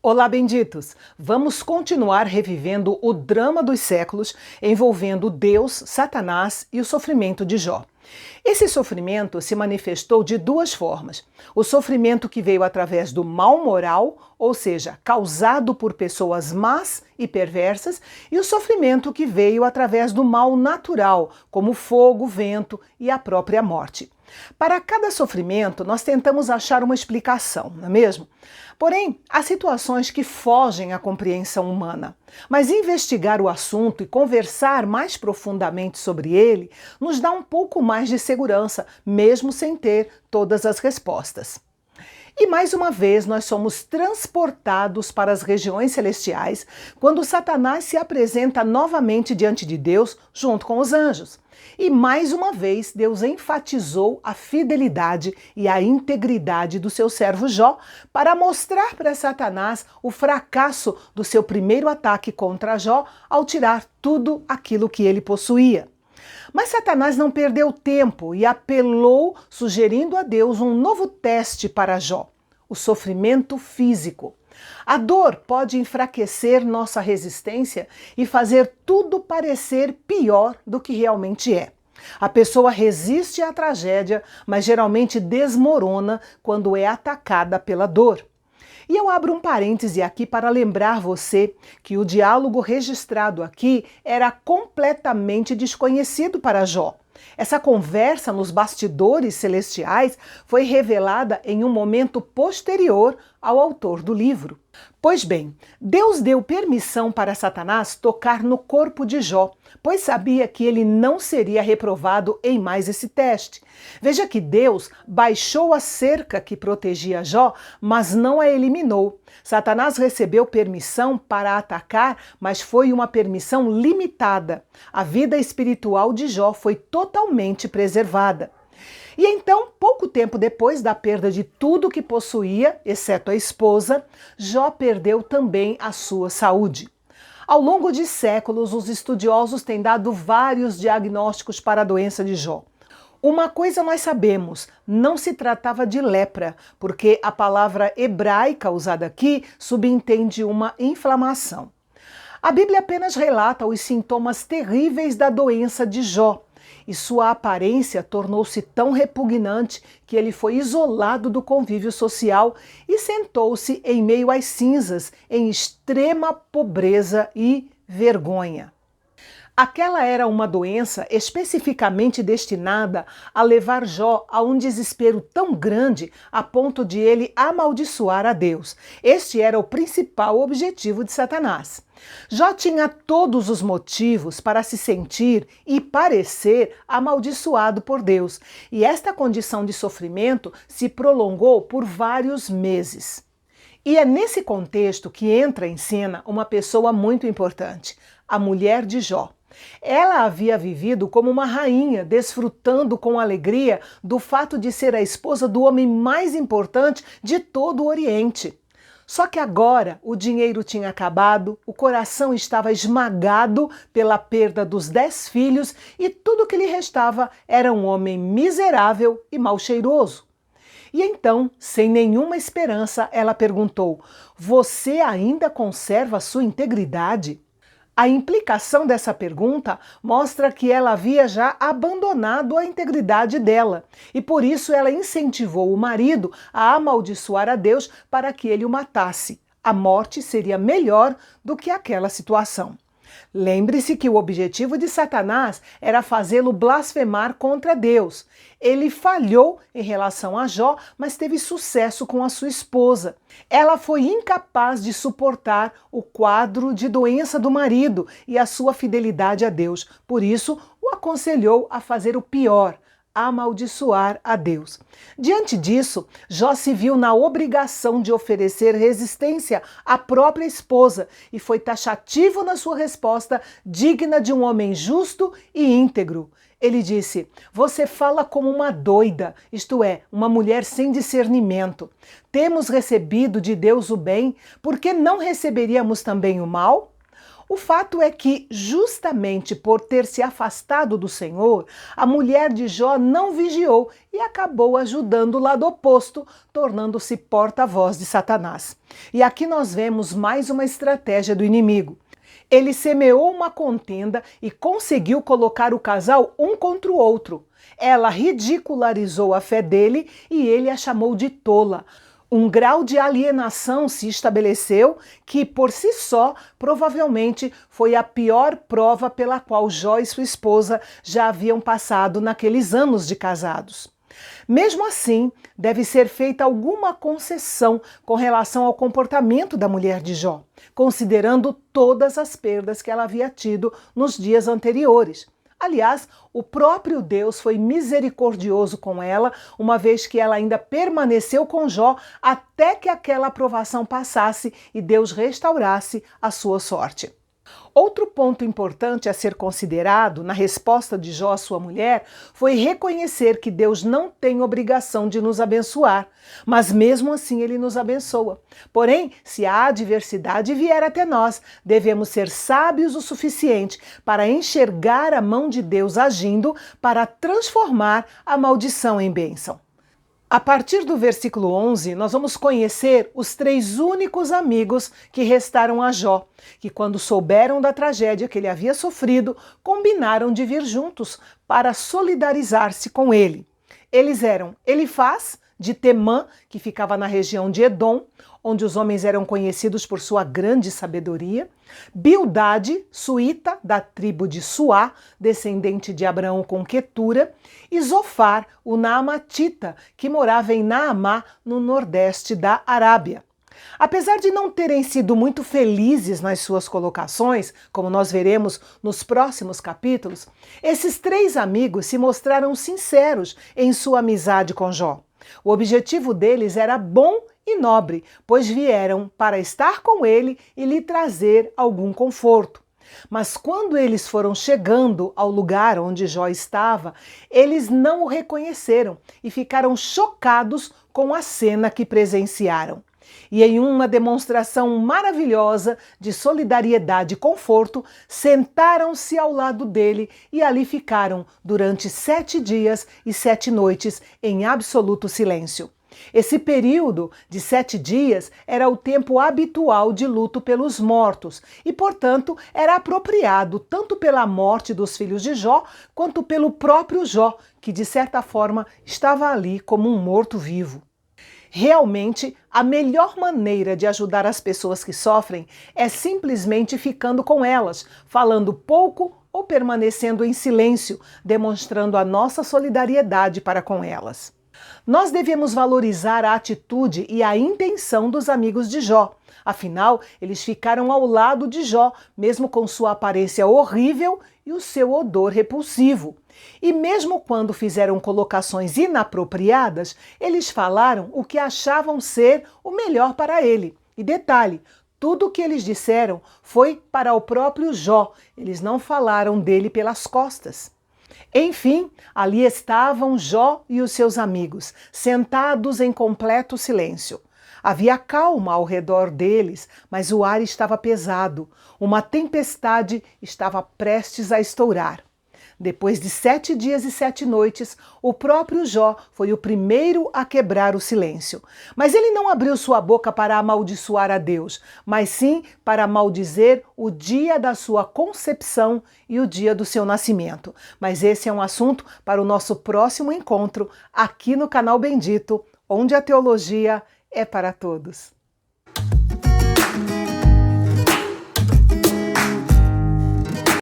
Olá, benditos! Vamos continuar revivendo o drama dos séculos envolvendo Deus, Satanás e o sofrimento de Jó. Esse sofrimento se manifestou de duas formas: o sofrimento que veio através do mal moral, ou seja, causado por pessoas más e perversas, e o sofrimento que veio através do mal natural, como fogo, vento e a própria morte. Para cada sofrimento, nós tentamos achar uma explicação, não é mesmo? Porém, há situações que fogem à compreensão humana. Mas investigar o assunto e conversar mais profundamente sobre ele nos dá um pouco mais de segurança, mesmo sem ter todas as respostas. E mais uma vez nós somos transportados para as regiões celestiais quando Satanás se apresenta novamente diante de Deus junto com os anjos. E mais uma vez Deus enfatizou a fidelidade e a integridade do seu servo Jó para mostrar para Satanás o fracasso do seu primeiro ataque contra Jó ao tirar tudo aquilo que ele possuía. Mas Satanás não perdeu tempo e apelou, sugerindo a Deus um novo teste para Jó: o sofrimento físico. A dor pode enfraquecer nossa resistência e fazer tudo parecer pior do que realmente é. A pessoa resiste à tragédia, mas geralmente desmorona quando é atacada pela dor. E eu abro um parêntese aqui para lembrar você que o diálogo registrado aqui era completamente desconhecido para Jó. Essa conversa nos bastidores celestiais foi revelada em um momento posterior ao autor do livro. Pois bem, Deus deu permissão para Satanás tocar no corpo de Jó, pois sabia que ele não seria reprovado em mais esse teste. Veja que Deus baixou a cerca que protegia Jó, mas não a eliminou. Satanás recebeu permissão para atacar, mas foi uma permissão limitada. A vida espiritual de Jó foi totalmente preservada. E então, pouco tempo depois da perda de tudo que possuía, exceto a esposa, Jó perdeu também a sua saúde. Ao longo de séculos, os estudiosos têm dado vários diagnósticos para a doença de Jó. Uma coisa nós sabemos: não se tratava de lepra, porque a palavra hebraica usada aqui subentende uma inflamação. A Bíblia apenas relata os sintomas terríveis da doença de Jó, e sua aparência tornou-se tão repugnante que ele foi isolado do convívio social e sentou-se em meio às cinzas, em extrema pobreza e vergonha. Aquela era uma doença especificamente destinada a levar Jó a um desespero tão grande a ponto de ele amaldiçoar a Deus. Este era o principal objetivo de Satanás. Jó tinha todos os motivos para se sentir e parecer amaldiçoado por Deus, e esta condição de sofrimento se prolongou por vários meses. E é nesse contexto que entra em cena uma pessoa muito importante: a mulher de Jó. Ela havia vivido como uma rainha, desfrutando com alegria do fato de ser a esposa do homem mais importante de todo o Oriente. Só que agora o dinheiro tinha acabado, o coração estava esmagado pela perda dos 10 filhos e tudo que lhe restava era um homem miserável e mal cheiroso. E então, sem nenhuma esperança, ela perguntou: "Você ainda conserva a sua integridade?" A implicação dessa pergunta mostra que ela havia já abandonado a integridade dela e por isso ela incentivou o marido a amaldiçoar a Deus para que ele o matasse. A morte seria melhor do que aquela situação. Lembre-se que o objetivo de Satanás era fazê-lo blasfemar contra Deus. Ele falhou em relação a Jó, mas teve sucesso com a sua esposa. Ela foi incapaz de suportar o quadro de doença do marido e a sua fidelidade a Deus. Por isso, o aconselhou a fazer o pior: amaldiçoar a Deus. Diante disso, Jó se viu na obrigação de oferecer resistência à própria esposa e foi taxativo na sua resposta, digna de um homem justo e íntegro. Ele disse: "Você fala como uma doida, isto é, uma mulher sem discernimento. Temos recebido de Deus o bem, por que não receberíamos também o mal?" O fato é que, justamente por ter se afastado do Senhor, a mulher de Jó não vigiou e acabou ajudando o lado oposto, tornando-se porta-voz de Satanás. E aqui nós vemos mais uma estratégia do inimigo. Ele semeou uma contenda e conseguiu colocar o casal um contra o outro. Ela ridicularizou a fé dele e ele a chamou de tola. Um grau de alienação se estabeleceu que, por si só, provavelmente foi a pior prova pela qual Jó e sua esposa já haviam passado naqueles anos de casados. Mesmo assim, deve ser feita alguma concessão com relação ao comportamento da mulher de Jó, considerando todas as perdas que ela havia tido nos dias anteriores. Aliás, o próprio Deus foi misericordioso com ela, uma vez que ela ainda permaneceu com Jó até que aquela aprovação passasse e Deus restaurasse a sua sorte. Outro ponto importante a ser considerado na resposta de Jó à sua mulher foi reconhecer que Deus não tem obrigação de nos abençoar, mas mesmo assim ele nos abençoa. Porém, se a adversidade vier até nós, devemos ser sábios o suficiente para enxergar a mão de Deus agindo para transformar a maldição em bênção. A partir do versículo 11, nós vamos conhecer os 3 únicos amigos que restaram a Jó, que quando souberam da tragédia que ele havia sofrido, combinaram de vir juntos para solidarizar-se com ele. Eles eram Elifaz, de Temã, que ficava na região de Edom, onde os homens eram conhecidos por sua grande sabedoria, Bildade, suíta, da tribo de Suá, descendente de Abraão com Quetura, e Zofar, o naamatita, que morava em Naamá, no nordeste da Arábia. Apesar de não terem sido muito felizes nas suas colocações, como nós veremos nos próximos capítulos, esses 3 amigos se mostraram sinceros em sua amizade com Jó. O objetivo deles era bom e nobre, pois vieram para estar com ele e lhe trazer algum conforto. Mas quando eles foram chegando ao lugar onde Jó estava, eles não o reconheceram e ficaram chocados com a cena que presenciaram. E em uma demonstração maravilhosa de solidariedade e conforto, sentaram-se ao lado dele e ali ficaram durante 7 dias e 7 noites em absoluto silêncio. Esse período de 7 dias era o tempo habitual de luto pelos mortos e, portanto, era apropriado tanto pela morte dos filhos de Jó quanto pelo próprio Jó, que de certa forma estava ali como um morto-vivo. Realmente, a melhor maneira de ajudar as pessoas que sofrem é simplesmente ficando com elas, falando pouco ou permanecendo em silêncio, demonstrando a nossa solidariedade para com elas. Nós devemos valorizar a atitude e a intenção dos amigos de Jó. Afinal, eles ficaram ao lado de Jó, mesmo com sua aparência horrível e o seu odor repulsivo. E mesmo quando fizeram colocações inapropriadas, eles falaram o que achavam ser o melhor para ele. E detalhe, tudo o que eles disseram foi para o próprio Jó, eles não falaram dele pelas costas. Enfim, ali estavam Jó e os seus amigos, sentados em completo silêncio. Havia calma ao redor deles, mas o ar estava pesado. Uma tempestade estava prestes a estourar. Depois de 7 dias e 7 noites, o próprio Jó foi o primeiro a quebrar o silêncio. Mas ele não abriu sua boca para amaldiçoar a Deus, mas sim para maldizer o dia da sua concepção e o dia do seu nascimento. Mas esse é um assunto para o nosso próximo encontro aqui no canal Bendito, onde a teologia é para todos.